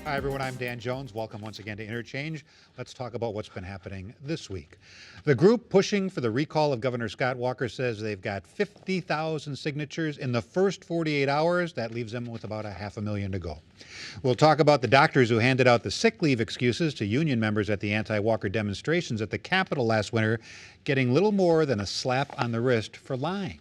Hi, everyone. I'm Dan Jones. Welcome once again to Interchange. Let's talk about what's been happening this week. The group pushing for the recall of Governor Scott Walker says they've got 50,000 signatures in the first 48 hours. That leaves them with about 500,000 to go. We'll talk about the doctors who handed out the sick leave excuses to union members at the anti-Walker demonstrations at the Capitol last winter, getting little more than a slap on the wrist for lying.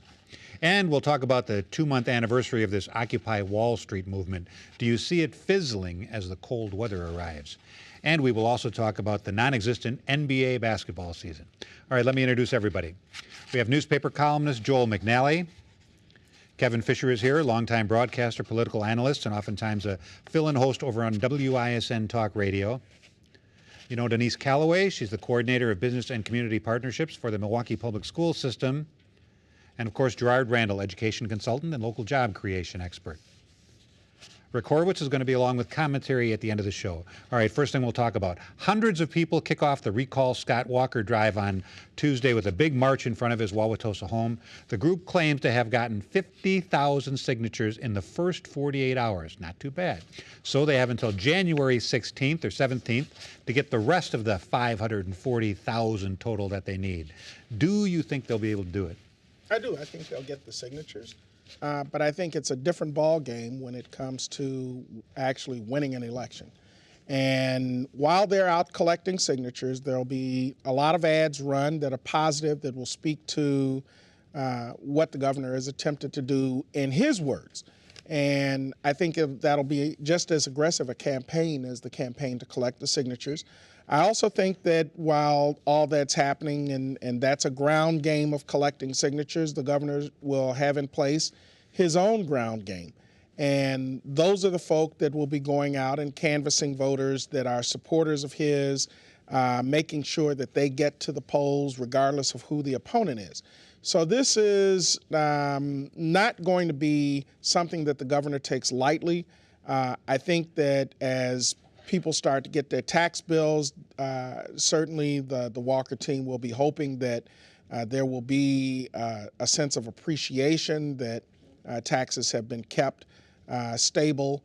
And we'll talk about the 2-month anniversary of this Occupy Wall Street movement. Do you see it fizzling as the cold weather arrives? And we will also talk about the non-existent NBA basketball season. All right, let me introduce everybody. We have newspaper columnist Joel McNally. Kevin Fischer is here, longtime broadcaster, political analyst, and oftentimes a fill-in host over on WISN Talk Radio. You know Denise Callaway. She's the coordinator of business and community partnerships for the Milwaukee Public School System. And of course, Gerard Randall, education consultant and local job creation expert. Rick Horowitz is going to be along with commentary at the end of the show. All right, first thing we'll talk about. Hundreds of people kick off the Recall Scott Walker drive on Tuesday with a big march in front of his Wauwatosa home. The group claims to have gotten 50,000 signatures in the first 48 hours. Not too bad. So they have until January 16th or 17th to get the rest of the 540,000 total that they need. Do you think they'll be able to do it? I do. I think they'll get the signatures. But I think it's a different ball game when it comes to actually winning an election. And while they're out collecting signatures, there'll be a lot of ads run that are positive, that will speak to what the governor has attempted to do in his words. And I think that'll be just as aggressive a campaign as the campaign to collect the signatures. I also think that while all that's happening, and that's a ground game of collecting signatures, the governor will have in place his own ground game. And those are the folk that will be going out and canvassing voters that are supporters of his, making sure that they get to the polls regardless of who the opponent is. So this is not going to be something that the governor takes lightly. I think that as people start to get their tax bills, certainly the Walker team will be hoping that there will be a sense of appreciation that taxes have been kept stable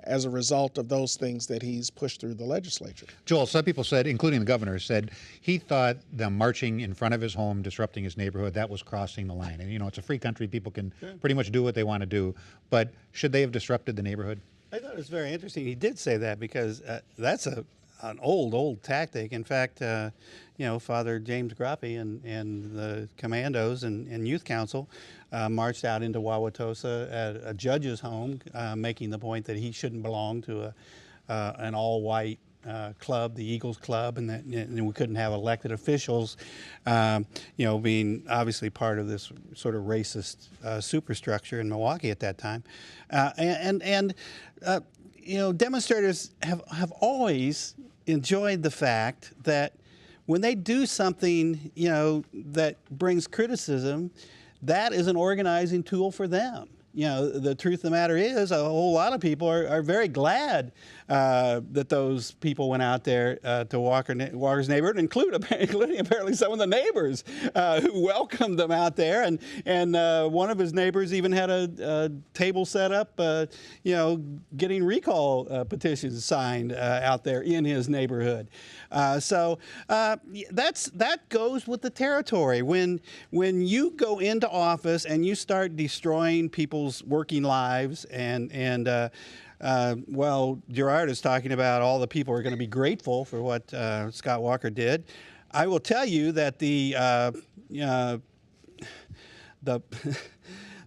as a result of those things that he's pushed through the legislature. Joel, some people said, including the governor, said he thought them marching in front of his home, disrupting his neighborhood, that was crossing the line. And, you know, it's a free country. People can pretty much do what they want to do. But should they have disrupted the neighborhood? I thought it was very interesting. He did say that because that's an old tactic. In fact, you know, Father James Grappi and the commandos and youth council marched out into Wauwatosa at a judge's home, making the point that he shouldn't belong to an all-white club, the Eagles Club, and that we couldn't have elected officials, you know, being obviously part of this sort of racist superstructure in Milwaukee at that time. You know, demonstrators have always enjoyed the fact that when they do something, you know, that brings criticism, that is an organizing tool for them. You know, the truth of the matter is a whole lot of people are very glad that those people went out there to Walker's neighborhood, including apparently some of the neighbors who welcomed them out there. And one of his neighbors even had a table set up, you know, getting recall petitions signed out there in his neighborhood. So that goes with the territory. When you go into office and you start destroying people's working lives well, Gerard is talking about all the people are going to be grateful for what Scott Walker did. I will tell you that the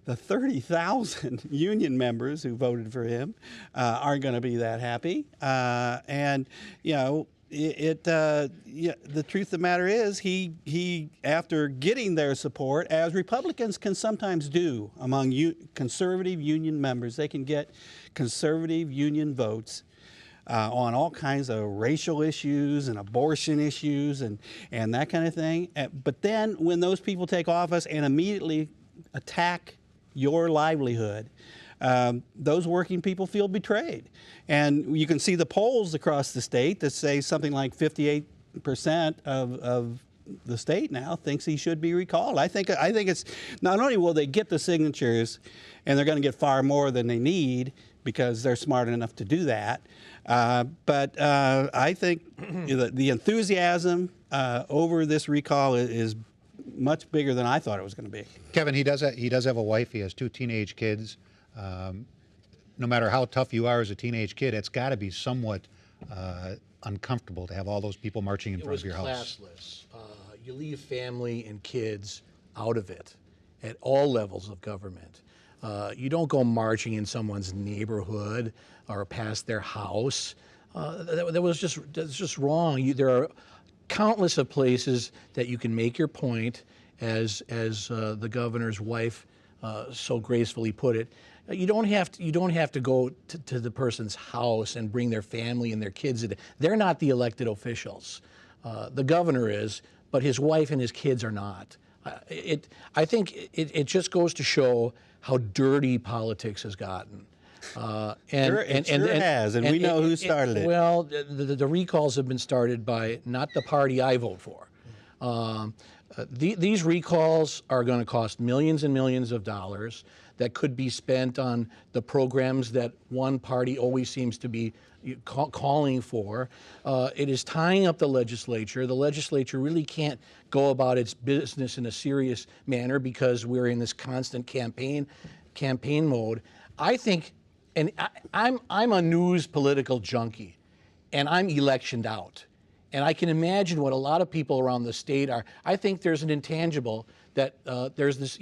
30,000 union members who voted for him aren't going to be that happy. And, you know, the truth of the matter is he after getting their support, as Republicans can sometimes do among conservative union members, they can get conservative union votes on all kinds of racial issues and abortion issues and that kind of thing. But then when those people take office and immediately attack your livelihood, those working people feel betrayed. And you can see the polls across the state that say something like 58% of the state now thinks he should be recalled. I think it's not only will they get the signatures and they're going to get far more than they need, because they're smart enough to do that. But I think the enthusiasm over this recall is much bigger than I thought it was going to be. Kevin, he does have a wife. He has 2 teenage kids. No matter how tough you are as a teenage kid, it's got to be somewhat uncomfortable to have all those people marching in front of your house. It was classless. You leave family and kids out of it at all levels of government. You don't go marching in someone's neighborhood or past their house. That's just wrong. There are countless of places that you can make your point, as the governor's wife so gracefully put it. You don't have to go to the person's house and bring their family and their kids. They're not the elected officials. The governor is, but his wife and his kids are not. I think it just goes to show how dirty politics has gotten. It sure has, and we know who started it. Well, the recalls have been started by not the party I vote for. These recalls are going to cost millions and millions of dollars that could be spent on the programs that one party always seems to be calling for. It is tying up the legislature. The legislature really can't go about its business in a serious manner because we're in this constant campaign mode. I think, and I'm a news political junkie, and I'm electioned out. And I can imagine what a lot of people around the state are. I think there's an intangible that there's this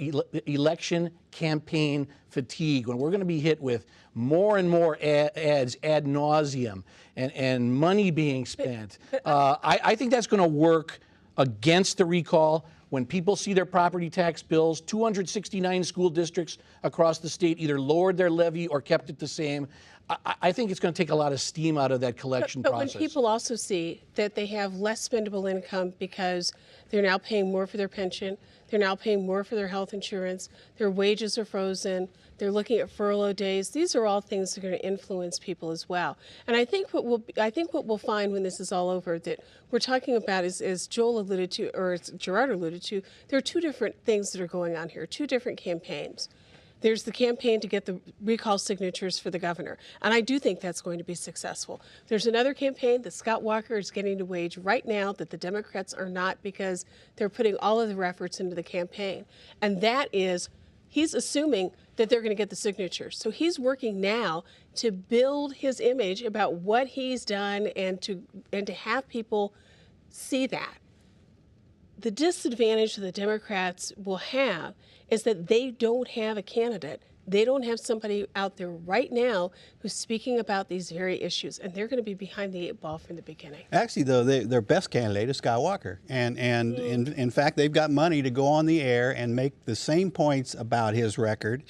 election campaign fatigue when we're going to be hit with more and more ads ad nauseum and money being spent. I think that's going to work against the recall. When people see their property tax bills, 269 school districts across the state either lowered their levy or kept it the same. I think it's going to take a lot of steam out of that collection process. But when people also see that they have less spendable income because they're now paying more for their pension, they're now paying more for their health insurance, their wages are frozen, they're looking at furlough days. These are all things that are going to influence people as well. And I think what we'll find when this is all over that we're talking about is, as Joel alluded to, or as Gerard alluded to, there are 2 different things that are going on here, 2 different campaigns. There's the campaign to get the recall signatures for the governor, and I do think that's going to be successful. There's another campaign that Scott Walker is getting to wage right now that the Democrats are not, because they're putting all of their efforts into the campaign, and that is he's assuming that they're going to get the signatures. So he's working now to build his image about what he's done and to have people see that. The disadvantage that the Democrats will have is that they don't have a candidate. They don't have somebody out there right now who's speaking about these very issues, and they're going to be behind the 8 ball from the beginning. Actually, though, their best candidate is Scott Walker, and in fact, they've got money to go on the air and make the same points about his record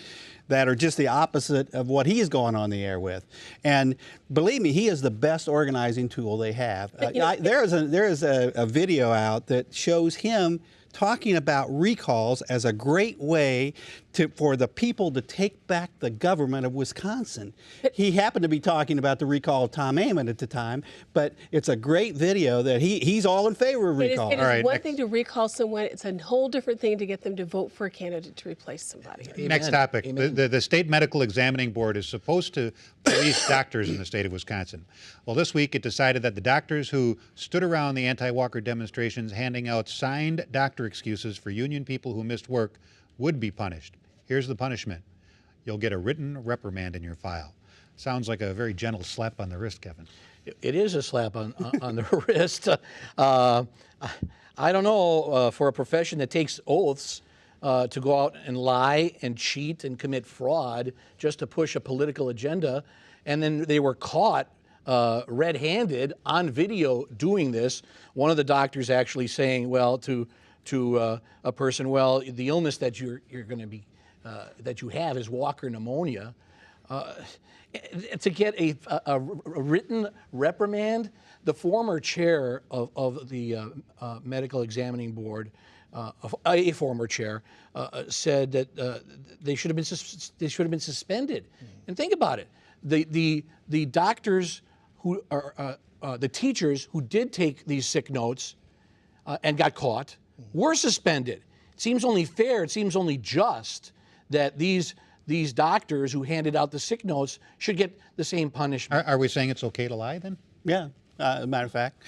that are just the opposite of what he's going on the air with. And believe me, he is the best organizing tool they have. There is a video out that shows him talking about recalls as a great way for the people to take back the government of Wisconsin. He happened to be talking about the recall of Tom Amon at the time, but it's a great video that he's all in favor of recall. It is one thing to recall someone. It's a whole different thing to get them to vote for a candidate to replace somebody. Amen. Next topic. The State Medical Examining Board is supposed to police doctors in the state of Wisconsin. Well, this week it decided that the doctors who stood around the anti-Walker demonstrations handing out signed doctor excuses for union people who missed work would be punished. Here's the punishment. You'll get a written reprimand in your file. Sounds like a very gentle slap on the wrist, Kevin. It is a slap on the wrist. I don't know, for a profession that takes oaths to go out and lie and cheat and commit fraud just to push a political agenda, and then they were caught red-handed on video doing this. One of the doctors actually saying, well, to a person, well, the illness that you're going to be that you have is Walker pneumonia. To get a written reprimand, the former chair of the Medical Examining Board, a former chair, said that they should have been suspended. And think about it: the doctors who are the teachers who did take these sick notes and got caught were suspended. It seems only fair. It seems only just that these these doctors who handed out the sick notes should get the same punishment. Are we saying it's okay to lie then? Yeah. As a matter of fact,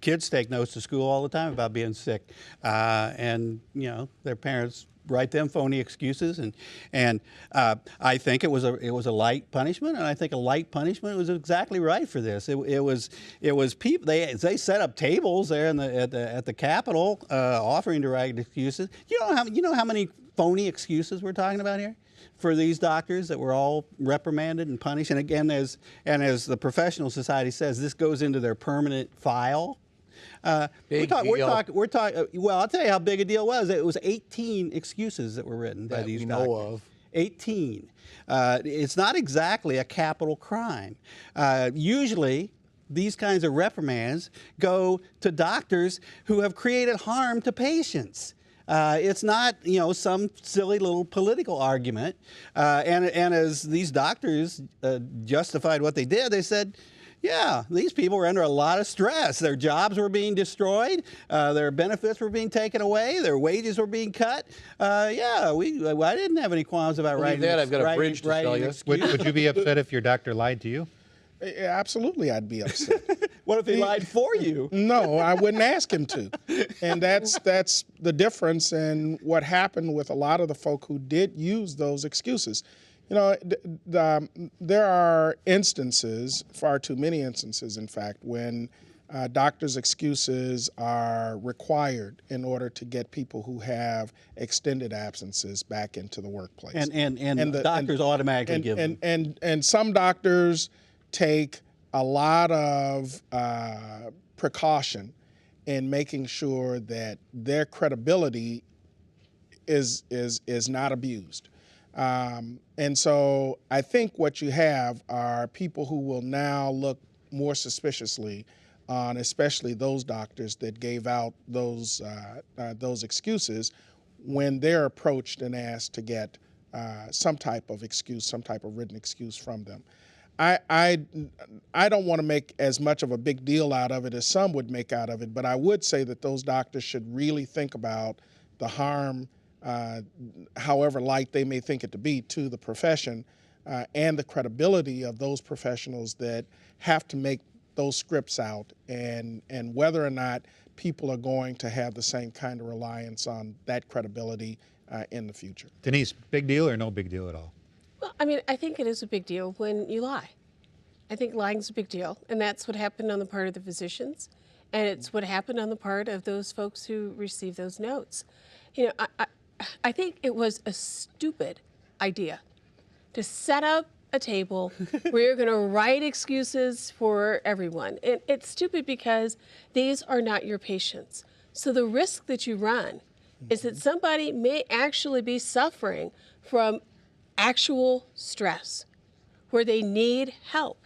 kids take notes to school all the time about being sick, and their parents write them phony excuses, and I think it was a light punishment, and I think a light punishment was exactly right for this. It was people, they set up tables there at the Capitol offering to write excuses. You know how many phony excuses we're talking about here for these doctors that were all reprimanded and punished? And again, as the professional society says, this goes into their permanent file. We're talking. Well, I'll tell you how big a deal it was. It was 18 excuses that were written by these doctors. Know of. 18. It's not exactly a capital crime. Usually, these kinds of reprimands go to doctors who have created harm to patients. It's not, some silly little political argument. And as these doctors justified what they did, they said, yeah, these people were under a lot of stress. Their jobs were being destroyed. Their benefits were being taken away. Their wages were being cut. I didn't have any qualms about writing that. I've got a bridge to sell you. Would you be upset if your doctor lied to you? Absolutely, I'd be upset. What if he lied for you? No, I wouldn't ask him to. And that's the difference in what happened with a lot of the folk who did use those excuses. There are instances, far too many instances, in fact, when doctors' excuses are required in order to get people who have extended absences back into the workplace. And doctors automatically give them. And some doctors take a lot of precaution in making sure that their credibility is not abused. And so I think what you have are people who will now look more suspiciously on especially those doctors that gave out those excuses when they're approached and asked to get some type of excuse, some type of written excuse from them. I don't want to make as much of a big deal out of it as some would make out of it, but I would say that those doctors should really think about the harm, however light they may think it to be, to the profession and the credibility of those professionals that have to make those scripts out, and whether or not people are going to have the same kind of reliance on that credibility in the future. Denise, big deal or no big deal at all? Well, I mean, I think it is a big deal when you lie. I think lying's a big deal, and that's what happened on the part of the physicians, and it's what happened on the part of those folks who received those notes. I think it was a stupid idea to set up a table where you're going to write excuses for everyone. And it's stupid because these are not your patients. So the risk that you run is that somebody may actually be suffering from actual stress where they need help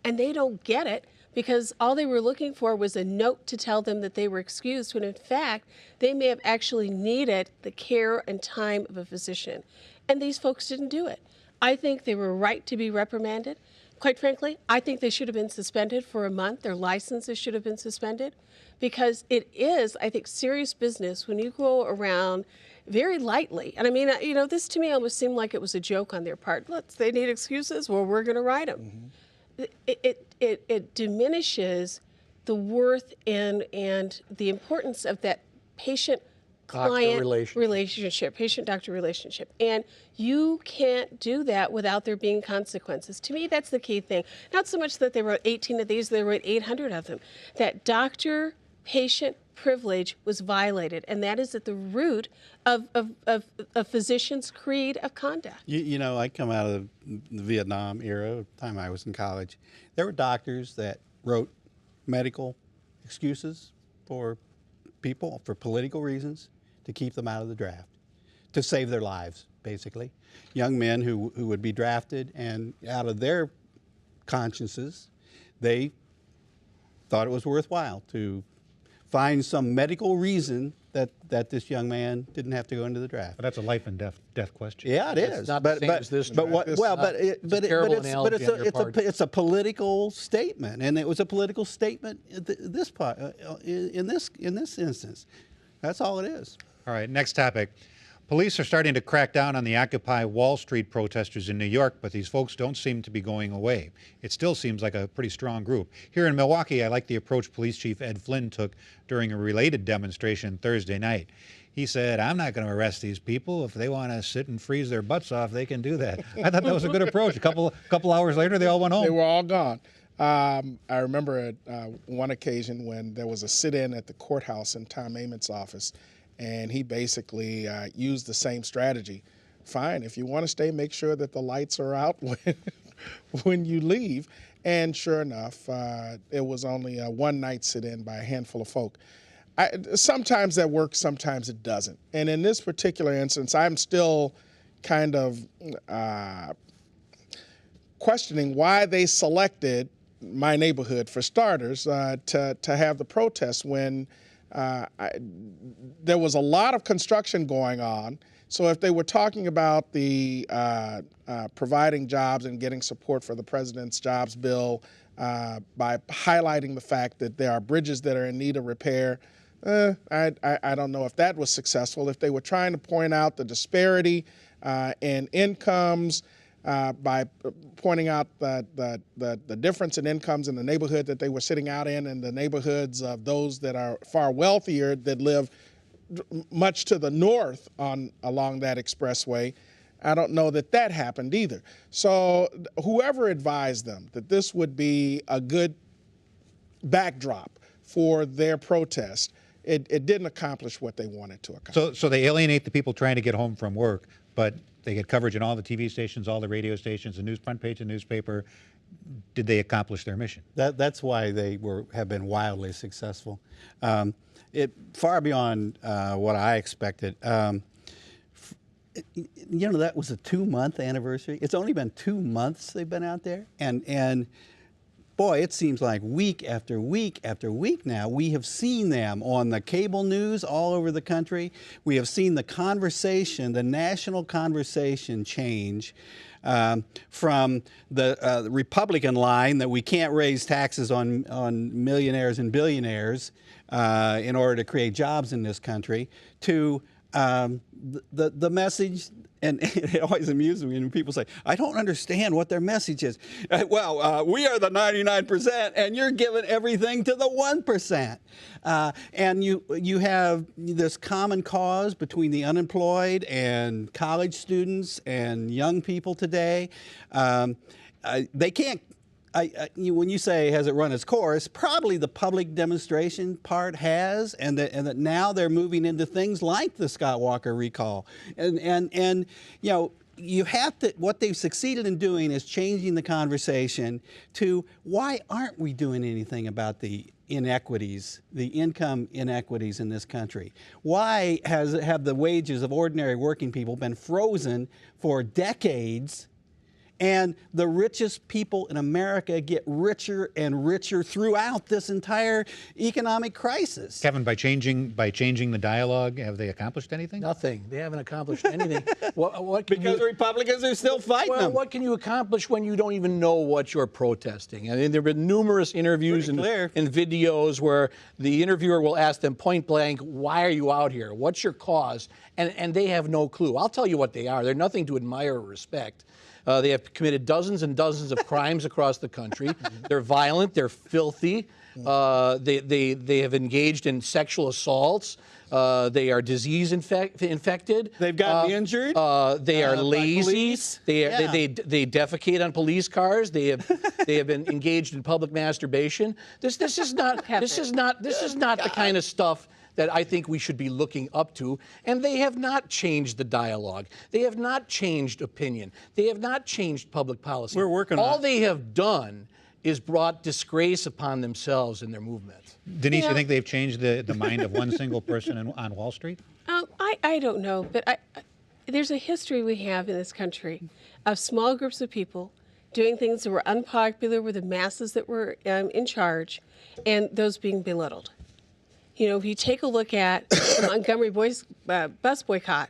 and they don't get it because all they were looking for was a note to tell them that they were excused, when in fact they may have actually needed the care and time of a physician. And these folks didn't do it. I think they were right to be reprimanded. Quite frankly, I think they should have been suspended for a month. Their licenses should have been suspended, because it is, I think, serious business when you go around very lightly. And I mean, this to me almost seemed like it was a joke on their part. They need excuses. Well, we're going to write them. Mm-hmm. It diminishes the worth and the importance of that patient-client relationship, patient-doctor relationship. And you can't do that without there being consequences. To me, that's the key thing. Not so much that they wrote 18 of these, they wrote 800 of them. That doctor-patient privilege was violated, and that is at the root of a physician's creed of conduct. I come out of the Vietnam era, time I was in college. There were doctors that wrote medical excuses for people for political reasons, to keep them out of the draft, to save their lives, basically. Young men who would be drafted, and out of their consciences, they thought it was worthwhile to find some medical reason that this young man didn't have to go into the draft. But that's a life and death question. Yeah, it is. It's not the same as this. It's a political statement, and it was a political statement in this instance. That's all it is. All right, next topic. Police are starting to crack down on the Occupy Wall Street protesters in New York, but these folks don't seem to be going away. It still seems like a pretty strong group. Here in Milwaukee, I like the approach Police Chief Ed Flynn took during a related demonstration Thursday night. He said, I'm not going to arrest these people. If they want to sit and freeze their butts off, they can do that. I thought that was a good approach. A couple hours later, they all went home. They were all gone. I remember at one occasion when there was a sit-in at the courthouse in Tom Amon's office, and he basically used the same strategy. Fine, if you want to stay, make sure that the lights are out when you leave. And sure enough, it was only a one-night sit-in by a handful of folk. Sometimes that works, sometimes it doesn't. And in this particular instance, I'm still kind of questioning why they selected my neighborhood, for starters, to have the protest when there was a lot of construction going on. So if they were talking about the providing jobs and getting support for the president's jobs bill by highlighting the fact that there are bridges that are in need of repair, I don't know if that was successful. If they were trying to point out the disparity in incomes by pointing out the difference in incomes in the neighborhood that they were sitting out in and the neighborhoods of those that are far wealthier that live much to the north along that expressway, I don't know that that happened either. So whoever advised them that this would be a good backdrop for their protest, it didn't accomplish what they wanted to accomplish. So they alienate the people trying to get home from work, but they get coverage in all the TV stations, all the radio stations, the front page of the newspaper. Did they accomplish their mission? That's why they have been wildly successful. Far beyond what I expected. You know, that was a 2-month anniversary. It's only been 2 months they've been out there, and boy, it seems like week after week after week now, we have seen them on the cable news all over the country. We have seen the conversation, the national conversation change from the Republican line that we can't raise taxes on millionaires and billionaires in order to create jobs in this country to the message. And it always amuses me when people say, I don't understand what their message is. Well, we are the 99% and you're giving everything to the 1%. And you have this common cause between the unemployed and college students and young people today. They can't. When you say, has it run its course, probably the public demonstration part has, and that now they're moving into things like the Scott Walker recall. And you know, you have to, what they've succeeded in doing is changing the conversation to why aren't we doing anything about the inequities, the income inequities in this country? Why have the wages of ordinary working people been frozen for decades? And the richest people in America get richer and richer throughout this entire economic crisis. Kevin, by changing the dialogue, have they accomplished anything? Nothing. They haven't accomplished anything. Because Republicans are still fighting them. What can you accomplish when you don't even know what you're protesting? I mean, there have been numerous interviews and videos where the interviewer will ask them point blank, why are you out here? What's your cause? And they have no clue. I'll tell you what they are. They're nothing to admire or respect. They have committed dozens and dozens of crimes across the country. They're violent. They're filthy. They have engaged in sexual assaults. They are disease infected. They've gotten injured. They are lazy. They defecate on police cars. They have been engaged in public masturbation. This is not the kind of stuff that I think we should be looking up to, and they have not changed the dialogue. They have not changed opinion. They have not changed public policy. We're working on it. All they have done is brought disgrace upon themselves in their movement. Denise, you think they've changed the mind of one single person on Wall Street? I don't know, but there's a history we have in this country of small groups of people doing things that were unpopular with the masses that were in charge, and those being belittled. You know, if you take a look at the Montgomery bus boycott,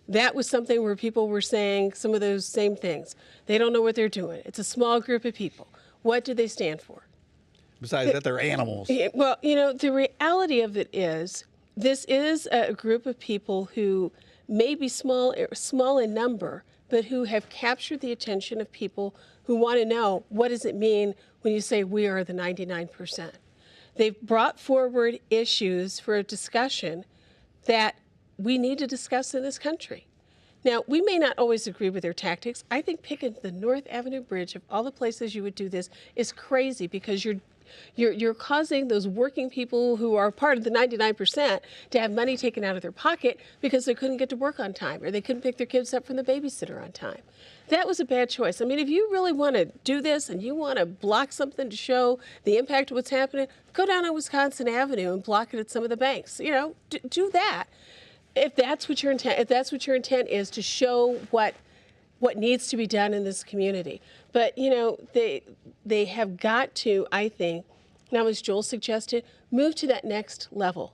that was something where people were saying some of those same things. They don't know what they're doing. It's a small group of people. What do they stand for? Besides that, they're animals. Well, you know, the reality of it is this is a group of people who may be small in number, but who have captured the attention of people who want to know, what does it mean when you say we are the 99%? They've brought forward issues for a discussion that we need to discuss in this country. Now, we may not always agree with their tactics. I think picking the North Avenue Bridge, of all the places you would do this, is crazy, because you're causing those working people who are part of the 99% to have money taken out of their pocket because they couldn't get to work on time, or they couldn't pick their kids up from the babysitter on time. That was a bad choice. I mean, if you really want to do this and you want to block something to show the impact of what's happening, go down on Wisconsin Avenue and block it at some of the banks. You know, do that. If that's what your intent is, to show what needs to be done in this community. But, you know, they have got to, I think, now as Joel suggested, move to that next level.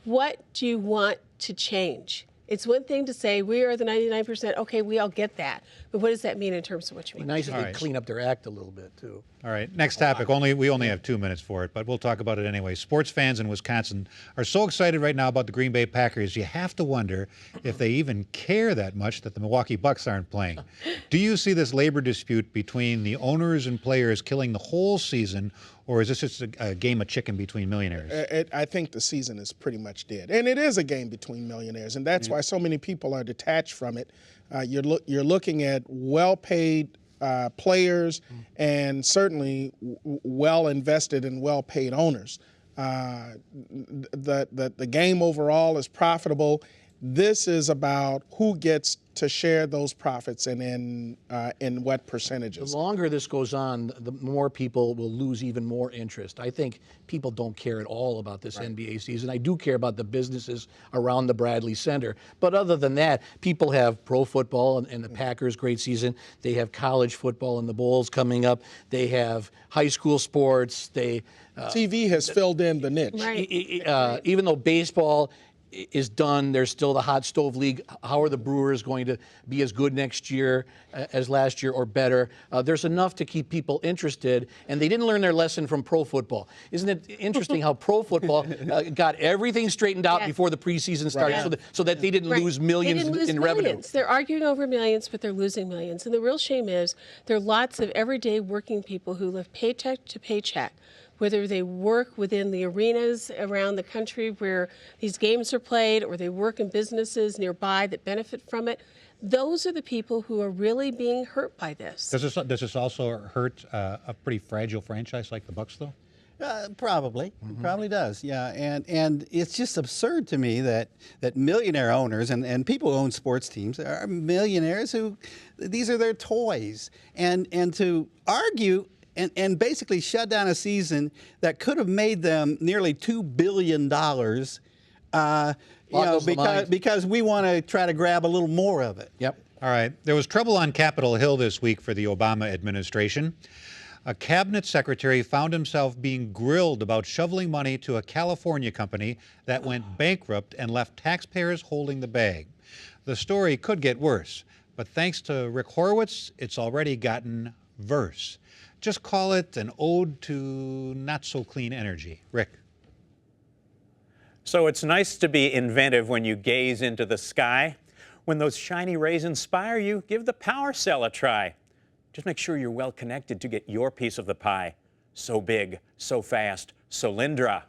What do you want to change? It's one thing to say we are the 99%. Okay, we all get that. But what does that mean in terms of what you mean? Nice if they clean up their act a little bit, too. All right, next topic. We only have 2 minutes for it, but we'll talk about it anyway. Sports fans in Wisconsin are so excited right now about the Green Bay Packers, you have to wonder if they even care that much that the Milwaukee Bucks aren't playing. Do you see this labor dispute between the owners and players killing the whole season, or is this just a game of chicken between millionaires? I think the season is pretty much dead. And it is a game between millionaires, and that's why so many people are detached from it. You're looking at well-paid players and certainly well-invested and well-paid owners. The game overall is profitable. This is about who gets to share those profits and in what percentages. The longer this goes on, the more people will lose even more interest. I think people don't care at all about this NBA season. I do care about the businesses around the Bradley Center. But other than that, people have pro football and the Packers' great season. They have college football and the Bulls coming up. They have high school sports. TV has filled in the niche. Right. Even though baseball is done, there's still the hot stove league. How are the Brewers going to be as good next year as last year or better? There's enough to keep people interested, and they didn't learn their lesson from pro football. Isn't it interesting how pro football got everything straightened out before the preseason started, so that they didn't lose millions in revenue? They're arguing over millions, but they're losing millions. And the real shame is there are lots of everyday working people who live paycheck to paycheck, whether they work within the arenas around the country where these games are played, or they work in businesses nearby that benefit from it. Those are the people who are really being hurt by this. Does this also hurt a pretty fragile franchise like the Bucks, though? Probably. Probably does, yeah. And it's just absurd to me that millionaire owners and people who own sports teams are millionaires who, these are their toys. And to argue and basically shut down a season that could have made them nearly $2 billion, because we want to try to grab a little more of it. Yep. All right. There was trouble on Capitol Hill this week for the Obama administration. A cabinet secretary found himself being grilled about shoveling money to a California company that went bankrupt and left taxpayers holding the bag. The story could get worse, but thanks to Rick Horowitz, it's already gotten worse. Just call it an ode to not-so-clean energy. Rick. So it's nice to be inventive when you gaze into the sky. When those shiny rays inspire you, give the power cell a try. Just make sure you're well connected to get your piece of the pie. So big, so fast, Solyndra.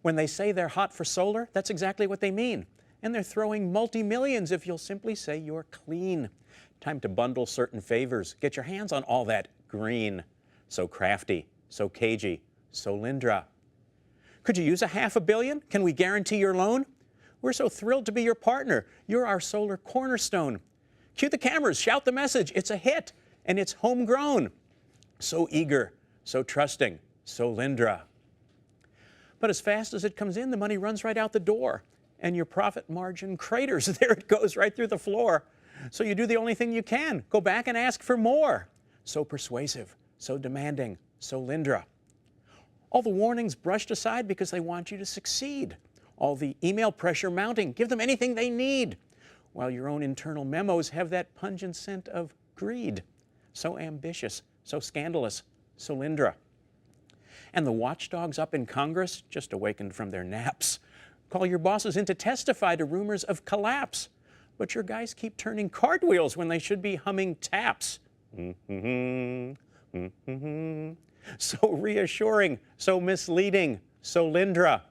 When they say they're hot for solar, that's exactly what they mean. And they're throwing multi-millions if you'll simply say you're clean. Time to bundle certain favors. Get your hands on all that green. So crafty, so cagey, Solyndra. Could you use $500 million? Can we guarantee your loan? We're so thrilled to be your partner. You're our solar cornerstone. Cue the cameras, shout the message. It's a hit, and it's homegrown. So eager, so trusting, Solyndra. But as fast as it comes in, the money runs right out the door, and your profit margin craters. There it goes right through the floor. So you do the only thing you can, go back and ask for more. So persuasive, so demanding, Solyndra. All the warnings brushed aside because they want you to succeed. All the email pressure mounting, give them anything they need. While your own internal memos have that pungent scent of greed. So ambitious, so scandalous, Solyndra. And the watchdogs up in Congress just awakened from their naps. Call your bosses in to testify to rumors of collapse. But your guys keep turning cartwheels when they should be humming taps. So reassuring, so misleading, Solyndra.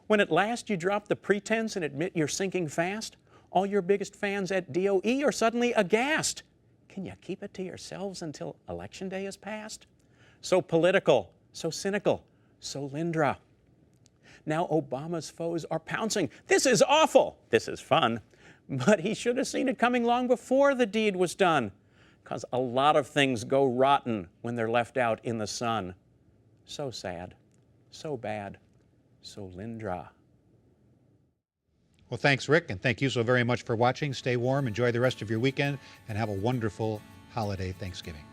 When at last you drop the pretense and admit you're sinking fast, all your biggest fans at DOE are suddenly aghast. Can you keep it to yourselves until Election Day is past? So political, so cynical, Solyndra. Now Obama's foes are pouncing. This is awful. This is fun. But he should have seen it coming long before the deed was done. Because a lot of things go rotten when they're left out in the sun. So sad, so bad, Solyndra. Well, thanks, Rick, and thank you so very much for watching. Stay warm, enjoy the rest of your weekend, and have a wonderful holiday Thanksgiving.